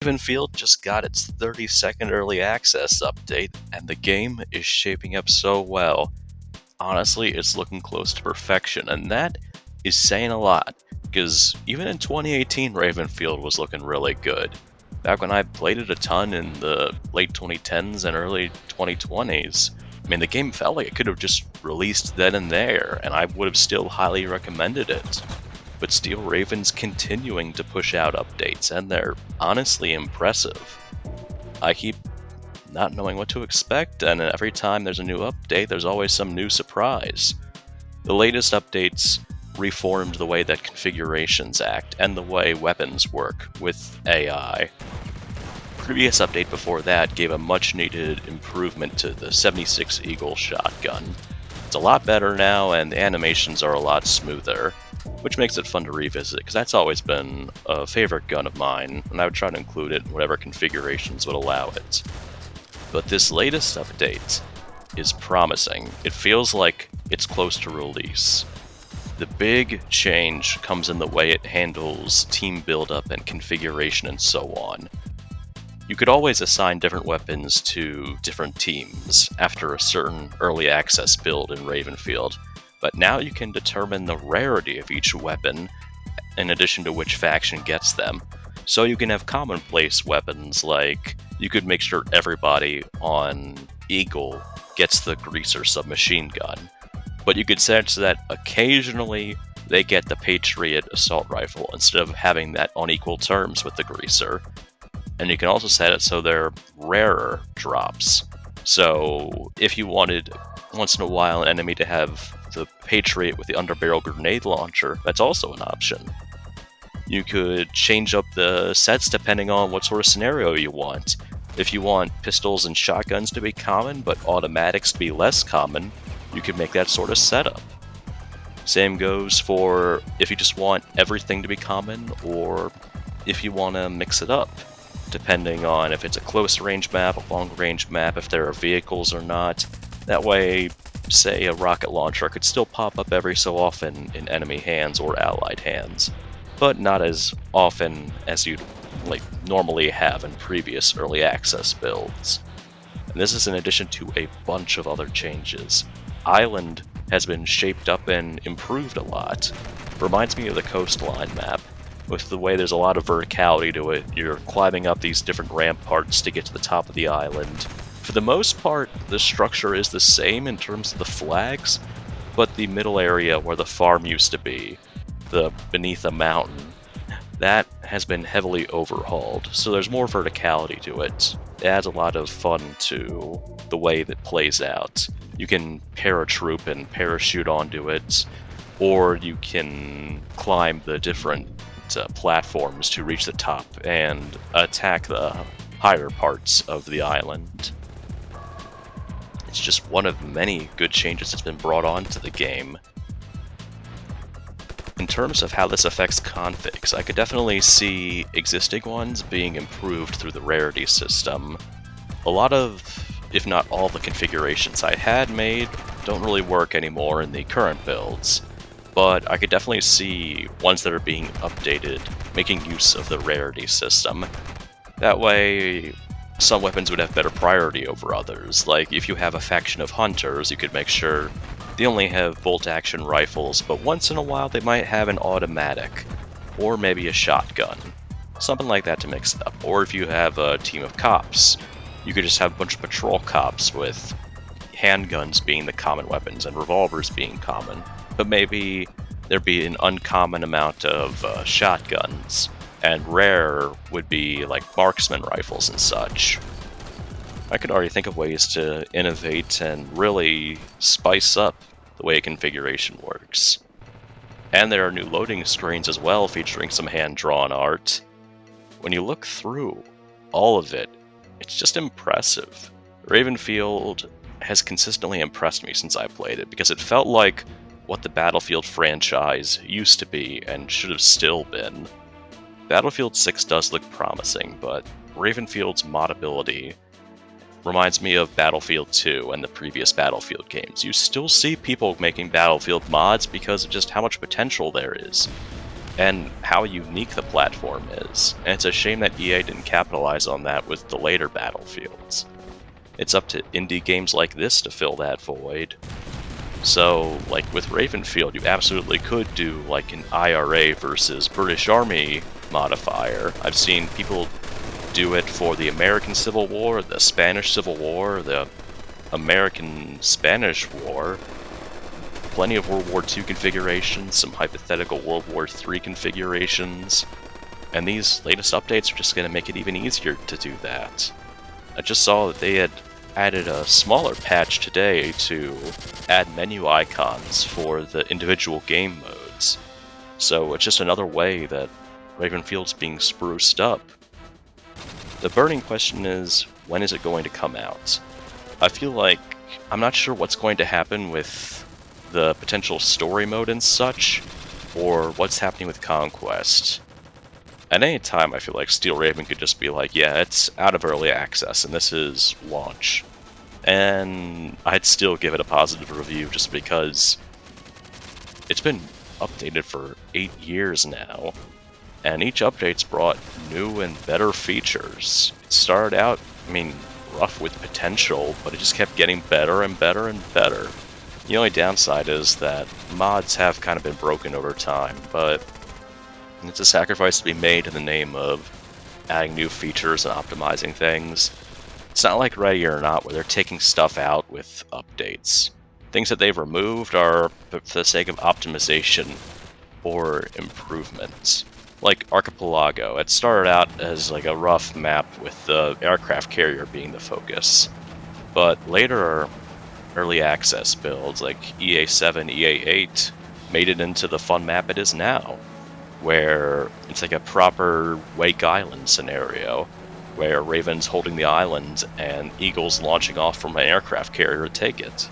Ravenfield just got its 30-second early access update, and the game is shaping up so well. Honestly, it's looking close to perfection, and that is saying a lot, because even in 2018, Ravenfield was looking really good. Back when I played it a ton in the late 2010s and early 2020s, I mean, the game felt like it could have just released then and there, and I would have still highly recommended it. But Steel Raven's continuing to push out updates, and they're honestly impressive. I keep not knowing what to expect, and every time there's a new update, there's always some new surprise. The latest updates reformed the way that configurations act, and the way weapons work with AI. Previous update before that gave a much-needed improvement to the 76 Eagle shotgun. It's a lot better now, and the animations are a lot smoother, which makes it fun to revisit, because that's always been a favorite gun of mine, and I would try to include it in whatever configurations would allow it. But this latest update is promising. It feels like it's close to release. The big change comes in the way it handles team buildup and configuration and so on. You could always assign different weapons to different teams after a certain early access build in Ravenfield, but now you can determine the rarity of each weapon in addition to which faction gets them. So you can have commonplace weapons, like you could make sure everybody on Eagle gets the Greaser submachine gun, but you could set so that occasionally they get the Patriot assault rifle instead of having that on equal terms with the Greaser. And you can also set it so they're rarer drops. So if you wanted once in a while an enemy to have the Patriot with the underbarrel grenade launcher, that's also an option. You could change up the sets depending on what sort of scenario you want. If you want pistols and shotguns to be common, but automatics to be less common, you could make that sort of setup. Same goes for if you just want everything to be common, or if you want to mix it up, depending on if it's a close range map, a long range map, if there are vehicles or not. That way, say a rocket launcher could still pop up every so often in enemy hands or allied hands, but not as often as you'd normally have in previous early access builds. And this is in addition to a bunch of other changes. Island has been shaped up and improved a lot. Reminds me of the coastline map, with the way there's a lot of verticality to it. You're climbing up these different ramparts to get to the top of the island. For the most part, the structure is the same in terms of the flags, but the middle area where the farm used to be, beneath a mountain, that has been heavily overhauled, so there's more verticality to it. It adds a lot of fun to the way that plays out. You can paratroop and parachute onto it, or you can climb the different platforms to reach the top and attack the higher parts of the island. It's just one of many good changes that's been brought onto the game. In terms of how this affects configs, I could definitely see existing ones being improved through the rarity system. A lot of, if not all, the configurations I had made don't really work anymore in the current builds, but I could definitely see ones that are being updated making use of the rarity system. That way, some weapons would have better priority over others. Like if you have a faction of hunters, you could make sure they only have bolt-action rifles, but once in a while they might have an automatic, or maybe a shotgun. Something like that to mix it up. Or if you have a team of cops, you could just have a bunch of patrol cops with handguns being the common weapons and revolvers being common. But maybe there'd be an uncommon amount of shotguns, and rare would be like marksman rifles and such. I could already think of ways to innovate and really spice up the way a configuration works. And there are new loading screens as well, featuring some hand-drawn art. When you look through all of it, it's just impressive. Ravenfield has consistently impressed me since I played it, because it felt like what the Battlefield franchise used to be and should have still been. Battlefield 6 does look promising, but Ravenfield's modability reminds me of Battlefield 2 and the previous Battlefield games. You still see people making Battlefield mods because of just how much potential there is. and how unique the platform is, and it's a shame that EA didn't capitalize on that with the later Battlefields. It's up to indie games like this to fill that void. So, like with Ravenfield, you absolutely could do like an IRA versus British Army modifier. I've seen people do it for the American Civil War, the Spanish Civil War, the American-Spanish War, plenty of World War II configurations, some hypothetical World War III configurations, and these latest updates are just going to make it even easier to do that. I just saw that they had added a smaller patch today to add menu icons for the individual game modes, so it's just another way that Ravenfield's being spruced up. The burning question is, when is it going to come out? I feel like I'm not sure what's going to happen with the potential story mode and such, or what's happening with Conquest. At any time, I feel like Steel Raven could just be like, yeah, it's out of early access, and this is launch. And I'd still give it a positive review just because it's been updated for 8 years now, and each update's brought new and better features. It started out, rough with potential, but it just kept getting better and better and better. The only downside is that mods have kind of been broken over time, but it's a sacrifice to be made in the name of adding new features and optimizing things. It's not like Ready or Not where they're taking stuff out with updates. Things that they've removed are for the sake of optimization or improvements. Like Archipelago, it started out as like a rough map with the aircraft carrier being the focus, but later early access builds like EA7, EA8 made it into the fun map it is now, where it's like a proper Wake Island scenario, where Raven's holding the island and Eagle's launching off from an aircraft carrier to take it.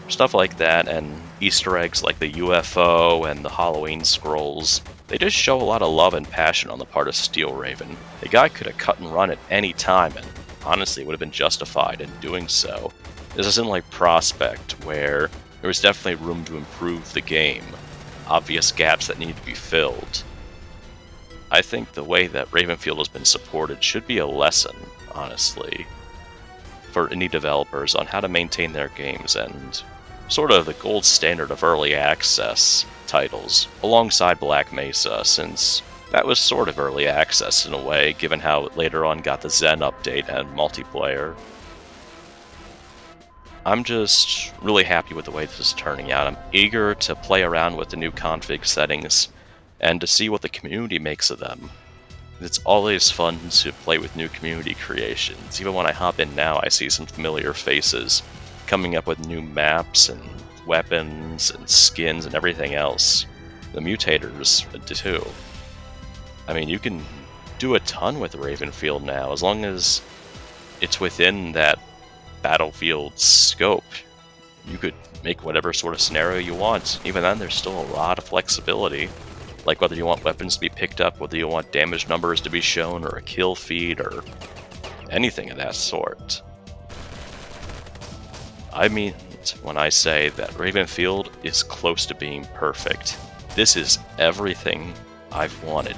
Stuff like that, and Easter eggs like the UFO and the Halloween scrolls, they just show a lot of love and passion on the part of Steel Raven. The guy could have cut and run at any time, and honestly would have been justified in doing so. This isn't like Prospect, where there was definitely room to improve the game, obvious gaps that need to be filled. I think the way that Ravenfield has been supported should be a lesson, honestly, for indie developers on how to maintain their games, and sort of the gold standard of early access titles, alongside Black Mesa, since that was sort of early access in a way, given how it later on got the Zen update and multiplayer. I'm just really happy with the way this is turning out. I'm eager to play around with the new config settings and to see what the community makes of them. It's always fun to play with new community creations. Even when I hop in now, I see some familiar faces coming up with new maps and weapons and skins and everything else. The mutators too. You can do a ton with Ravenfield now, as long as it's within that Battlefield scope. You could make whatever sort of scenario you want. Even then, there's still a lot of flexibility. Like whether you want weapons to be picked up, whether you want damage numbers to be shown, or a kill feed, or anything of that sort. I mean it when I say that Ravenfield is close to being perfect. This is everything I've wanted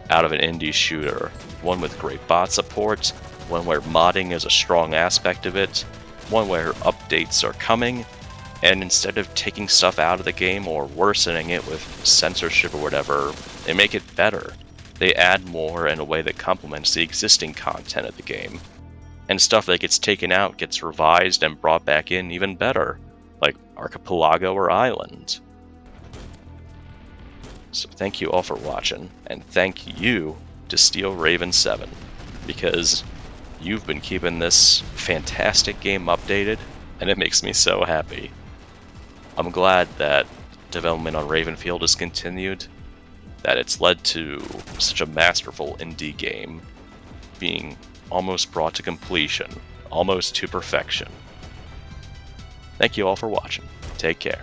out of an indie shooter. One with great bot support, one where modding is a strong aspect of it, one where updates are coming, and instead of taking stuff out of the game or worsening it with censorship or whatever, they make it better. They add more in a way that complements the existing content of the game. And stuff that gets taken out gets revised and brought back in even better, like Archipelago or Island. So thank you all for watching, and thank you to Steel Raven 7, because you've been keeping this fantastic game updated, and it makes me so happy. I'm glad that development on Ravenfield has continued, that it's led to such a masterful indie game being almost brought to completion, almost to perfection. Thank you all for watching. Take care.